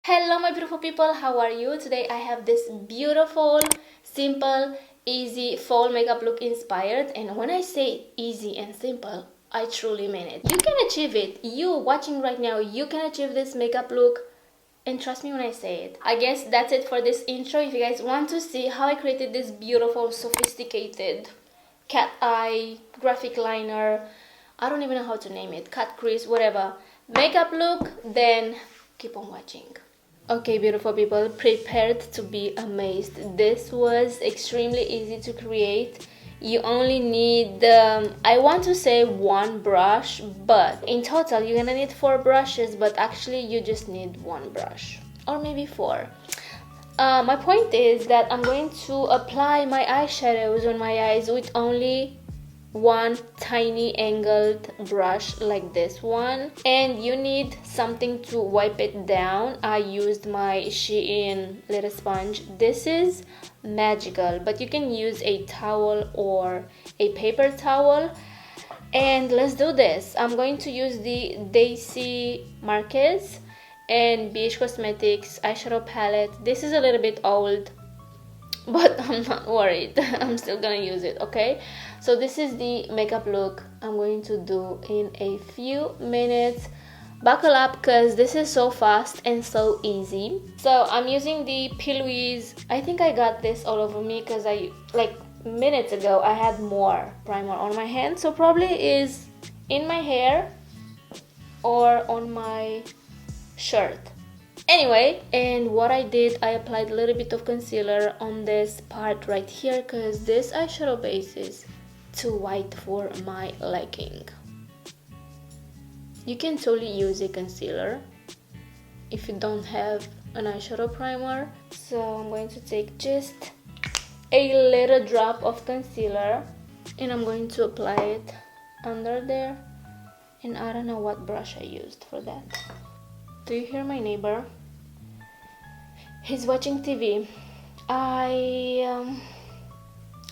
Hello my beautiful people, how are you? Today I have this beautiful, simple, easy fall makeup look inspired, and when I say easy and simple, I truly mean it. You can achieve it. You watching right now, you can achieve this makeup look, and trust me when I say it. I guess that's it for this intro. If you guys want to see how I created this beautiful, sophisticated cat eye, graphic liner, I don't even know how to name it, cut crease, whatever, makeup look, then keep on watching. Okay, beautiful people, prepared to be amazed. This was extremely easy to create. You only need, I want to say one brush, but in total you're gonna need 4 brushes, but actually you just need 1 brush, or maybe 4. My point is that I'm going to apply my eyeshadows on my eyes with only one tiny angled brush like this one, and you need something to wipe it down. I used my Shein little sponge. This is magical, but you can use a towel or a paper towel. And let's do this. I'm going to use the Daisy Marquez and BH Cosmetics eyeshadow palette. This is a little bit old, but I'm not worried. I'm still gonna use it, okay? So this is the makeup look I'm going to do in a few minutes. Buckle up, because this is so fast and so easy. So I'm using the Louise. I think I got this all over me because like minutes ago I had more primer on my hand, so probably is in my hair or on my shirt. Anyway, and what I did, I applied a little bit of concealer on this part right here because this eyeshadow base is too white for my liking. You can totally use a concealer if you don't have an eyeshadow primer. So I'm going to take just a little drop of concealer and I'm going to apply it under there, and I don't know what brush I used for that. Do you hear my neighbor? He's watching TV. I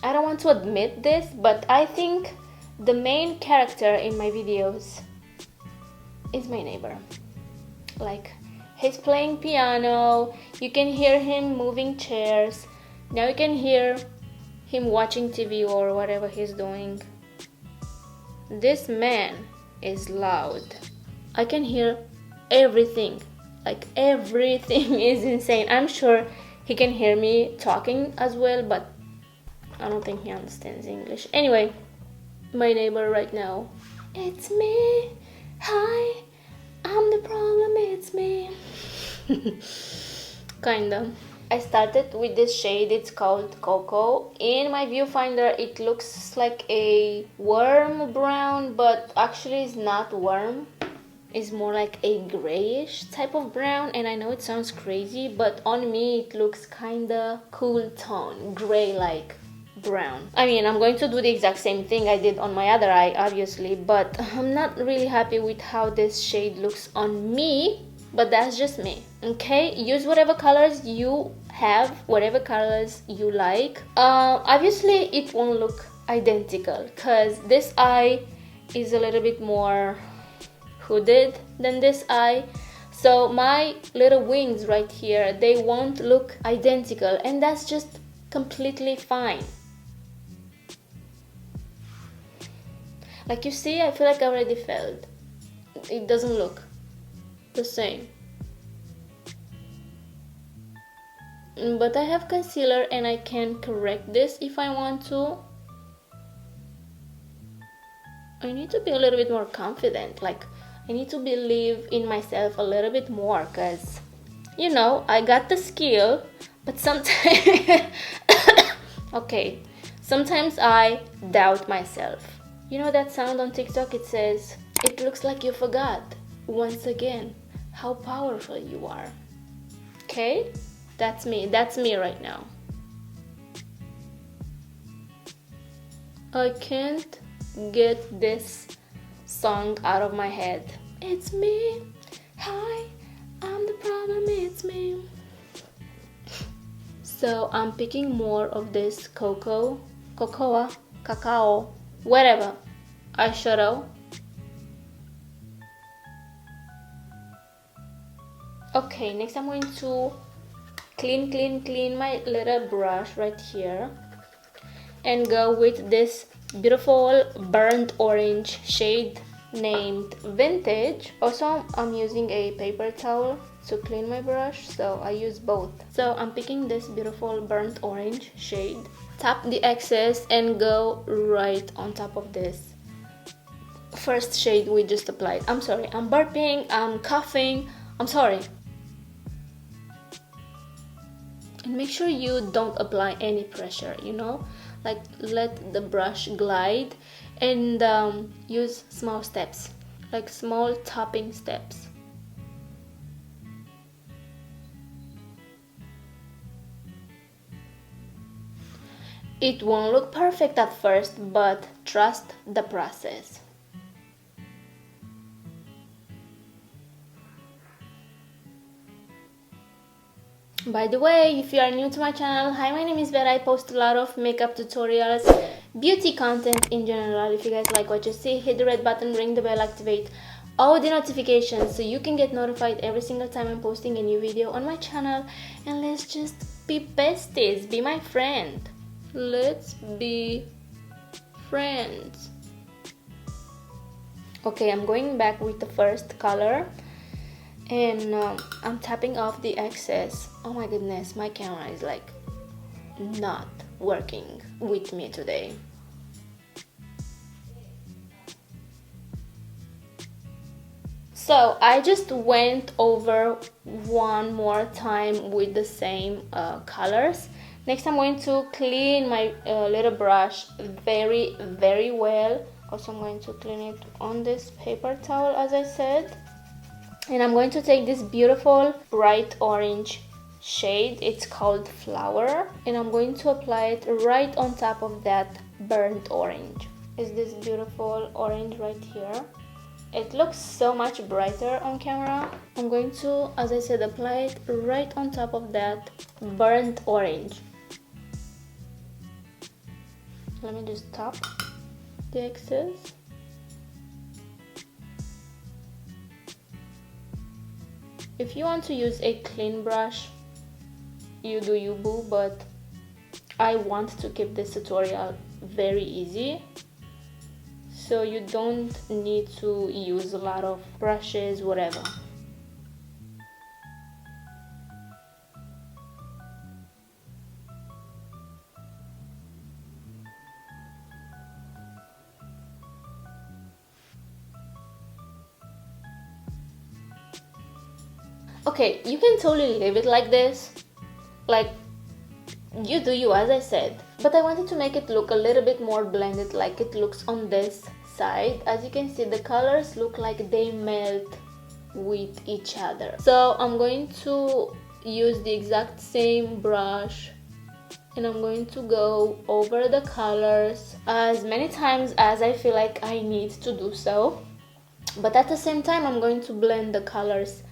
don't want to admit this, but I think the main character in my videos is my neighbor. Like, he's playing piano, you can hear him moving chairs, now you can hear him watching TV or whatever he's doing. This man is loud. I can hear everything. Like, everything is insane. I'm sure he can hear me talking as well, but I don't think he understands English. Anyway, my neighbor right now. It's me. Hi. I'm the problem. It's me. Kinda. I started with this shade. It's called Cocoa. In my viewfinder, it looks like a warm brown, but actually it's not warm. Is more like a grayish type of brown, and I know it sounds crazy, but on me it looks kinda cool tone, gray like brown. I mean, I'm going to do the exact same thing I did on my other eye, obviously, but I'm not really happy with how this shade looks on me, but that's just me, okay? Use whatever colors you have, whatever colors you like. Obviously it won't look identical because this eye is a little bit more hooded than this eye, so my little wings right here, they won't look identical, and that's just completely fine. Like, you see, I feel like I already failed. It doesn't look the same, but I have concealer and I can correct this if I want to. I need to be a little bit more confident. Like, I need to believe in myself a little bit more, because, you know, I got the skill, but sometimes okay, sometimes I doubt myself. You know that sound on TikTok? It says, it looks like you forgot once again how powerful you are. Okay, that's me right now. I can't get this song out of my head. It's me. Hi, I'm the problem. It's me. So I'm picking more of this cacao, whatever eyeshadow. Okay. Okay, next I'm going to clean my little brush right here and go with this beautiful burnt orange shade named Vintage. Also, I'm using a paper towel to clean my brush, so I use both. So I'm picking this beautiful burnt orange shade, tap the excess and go right on top of this first shade we just applied. I'm sorry, I'm burping, I'm coughing, I'm sorry. And make sure you don't apply any pressure, you know, like let the brush glide and use small steps, like small tapping steps. It won't look perfect at first, but trust the process. By the way, if you are new to my channel, hi, my name is Vera. I post a lot of makeup tutorials, beauty content in general. If you guys like what you see, hit the red button, ring the bell, activate all the notifications so you can get notified every single time I'm posting a new video on my channel. And let's just be besties, be my friend. Let's be friends. Okay, I'm going back with the first color and I'm tapping off the excess. Oh my goodness, my camera is like not working with me today. So I just went over one more time with the same colors. Next I'm going to clean my little brush very well. Also I'm going to clean it on this paper towel as I said. And I'm going to take this beautiful bright orange shade, it's called Flower, and I'm going to apply it right on top of that burnt orange. Is this beautiful orange right here. It looks so much brighter on camera. I'm going to, as I said, apply it right on top of that burnt orange. Let me just tap the excess. If you want to use a clean brush, you do you boo, but I want to keep this tutorial very easy, so you don't need to use a lot of brushes, whatever. Okay, you can totally leave it like this, like you do you as I said, but I wanted to make it look a little bit more blended like it looks on this side. As you can see, the colors look like they melt with each other. So I'm going to use the exact same brush and I'm going to go over the colors as many times as I feel like I need to do so, but at the same time I'm going to blend the colors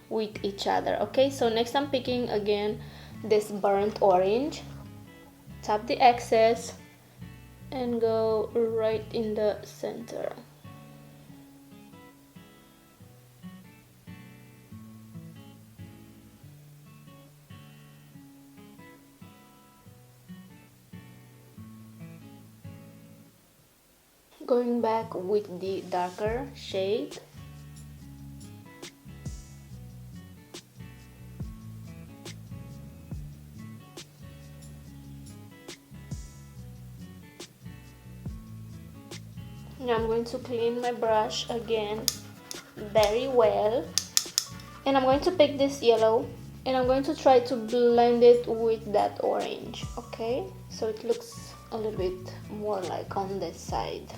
with each other. Okay, so next I'm picking again this burnt orange, tap the excess and go right in the center. Going back with the darker shade. Now I'm going to clean my brush again very well, and I'm going to pick this yellow and I'm going to try to blend it with that orange. Okay, so it looks a little bit more like on this side.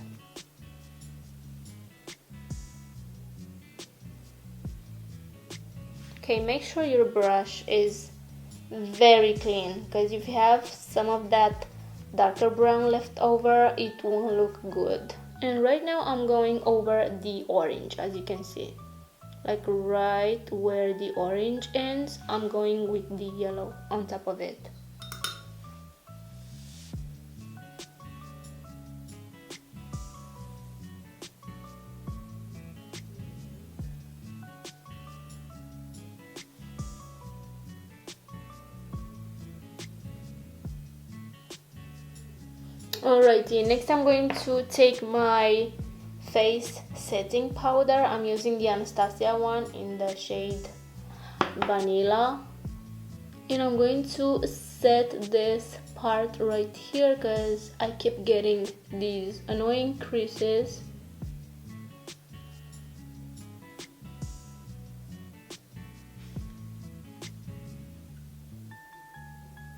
Okay, make sure your brush is very clean, because if you have some of that darker brown left over, it won't look good. And right now I'm going over the orange, as you can see, like right where the orange ends, I'm going with the yellow on top of it. Alrighty, next I'm going to take my face setting powder. I'm using the Anastasia one in the shade Vanilla, and I'm going to set this part right here because I keep getting these annoying creases.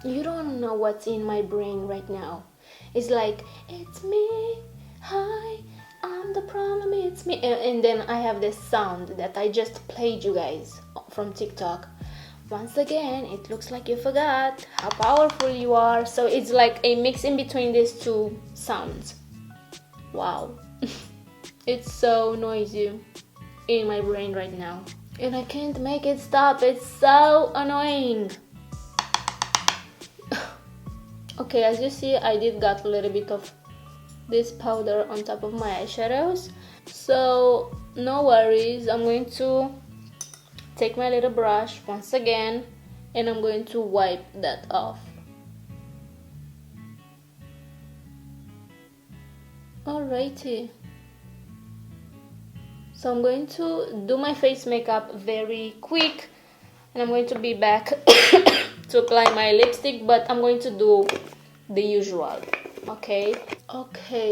You don't know what's in my brain right now. It's like, it's me, hi, I'm the problem, it's me. And then I have this sound that I just played you guys from TikTok. Once again, it looks like you forgot how powerful you are. So it's like a mix in between these two sounds. Wow. It's so noisy in my brain right now. And I can't make it stop. It's so annoying. Okay, as you see, I did got a little bit of this powder on top of my eyeshadows. So no worries, I'm going to take my little brush once again and I'm going to wipe that off. Alrighty. So I'm going to do my face makeup very quick and I'm going to be back to apply my lipstick, but I'm going to do the usual. Okay,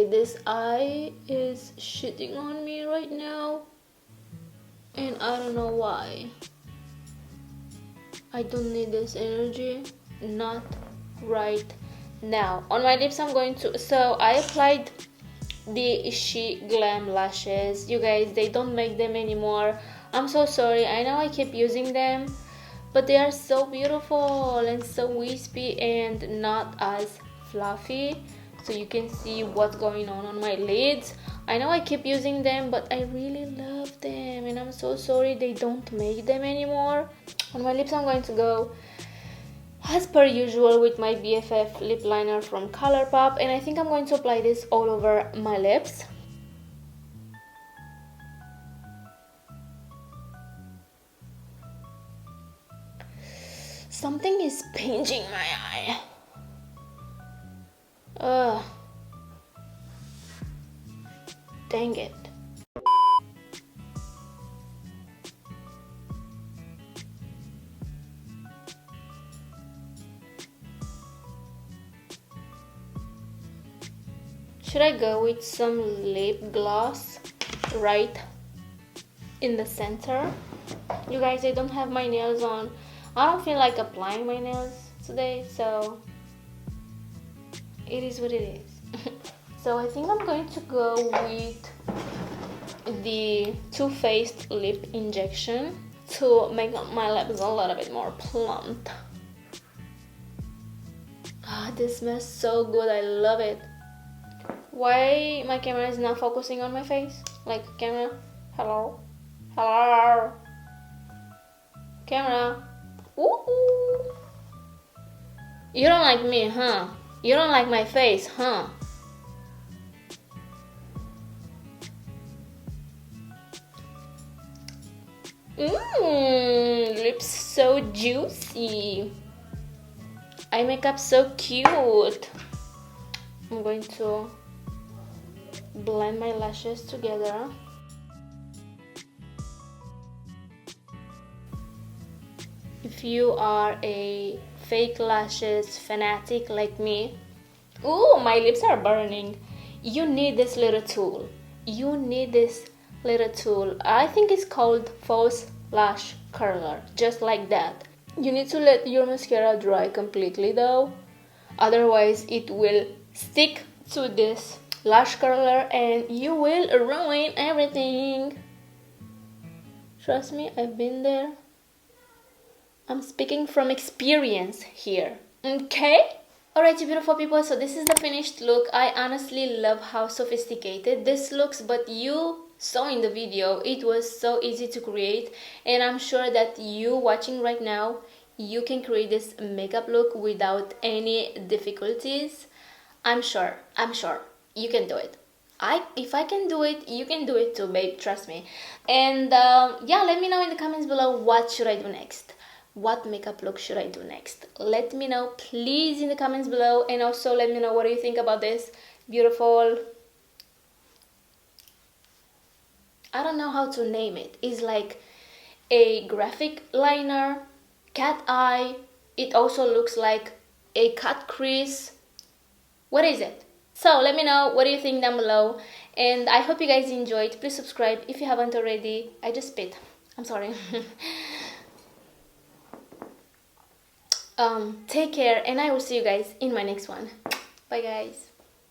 this eye is shitting on me right now and I don't know why. I don't need this energy, not right now. On my lips I'm going to, so I applied the Sheglam lashes. You guys, they don't make them anymore. I'm so sorry. I know I keep using them, but they are so beautiful and so wispy and not as fluffy, so you can see what's going on my lids. I know I keep using them, but I really love them and I'm so sorry they don't make them anymore. On my lips I'm going to go as per usual with my BFF lip liner from Colourpop, and I think I'm going to apply this all over my lips. Something is pinching my eye. Ugh. Dang it. Should I go with some lip gloss right in the center? You guys, I don't have my nails on. I don't feel like applying my nails today, so it is what it is. So I think I'm going to go with the Too Faced lip injection to make my lips a little bit more plump. Ah, this smells so good. I love it. Why my camera is not focusing on my face? Like, camera, hello, hello, camera. Ooh. You don't like me, huh? You don't like my face, huh? Lips so juicy. Eye makeup so cute. I'm going to blend my lashes together. If you are a fake lashes fanatic like me, ooh, my lips are burning. You need this little tool. You need this little tool. I think it's called False Lash Curler, just like that. You need to let your mascara dry completely though, otherwise it will stick to this lash curler and you will ruin everything. Trust me, I've been there. I'm speaking from experience here, okay? Alright, you beautiful people, so this is the finished look. I honestly love how sophisticated this looks, but you saw in the video, it was so easy to create, and I'm sure that you watching right now, you can create this makeup look without any difficulties. I'm sure you can do it. If I can do it, you can do it too, babe, trust me. And yeah, let me know in the comments below what should I do next. what makeup look should I do next? Let me know please in the comments below, and also let me know what do you think about this beautiful, I don't know how to name it. It's like a graphic liner, cat eye. It also looks like a cut crease. What is it? So let me know what do you think down below, and I hope you guys enjoyed. Please subscribe if you haven't already. I just spit, I'm sorry. Take care, and I will see you guys in my next one. Bye guys.